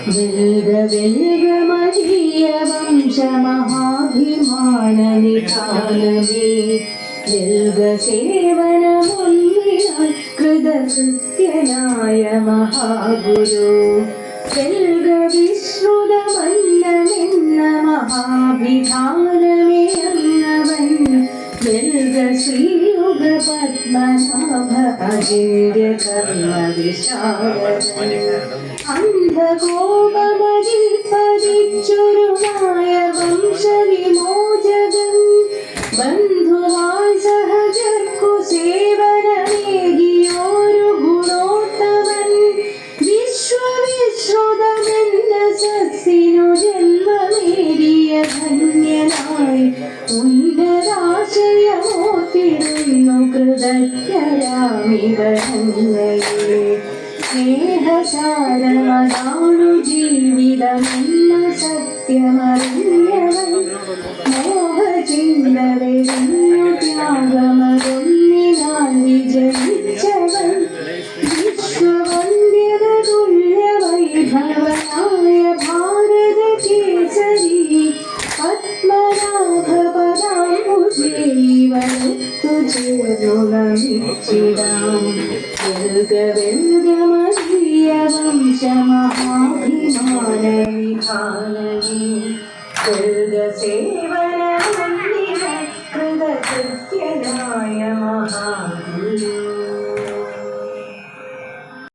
വെൽഗ വെൽഗ മഹീയ വംശമഹാഭിമാനനിധാനമേ വെൽഗ സേവനമൊന്നിനാൽ കൃതകൃത്യനായ മഹാഗുരു വെൽഗ വിശ്രുതമന്നമെന്ന മഹാഭിധാനമേ അന്നവൻ വെൽഗ ശ്രീയുഗ പത്മനാഭ അജിന്യ കർമ്മ വിശാലൻ അന്ധകോപമതിൽ പതിച്ചൊരുമായ വംശവിമോചകൻ ബന്ധുവാൻ സഹജർക്കു സേവനമേകിയോരു ഗുണോത്തമൻ വിശ്വവിശ്രുതമെന്ന സസ്സിനു ജന്മമേകിയ ധന്യനായി ഉന്നതാശയമോത്തിരുന്നു കൃതജ്ഞരാമിവരങ്ങളെ സ്നേഹസാരമതാണു ജീവിതമെന്ന സത്യമറിഞ്ഞവൻ മോഹചിന്തവെന്നു ത്യാഗമതൊന്നിനാൽ വിജയിച്ചവൻ വിശ്വവന്ദ്യതുല്യവൈഭവനായ ഭാരത കേസരി പത്മനാഭപദാംബുജീവനു ചേർന്നുണമിച്ചിടാം വെൽഗ വെൽഗ മഹീയ വംശമഹാഭിമാനനിധാനമേ.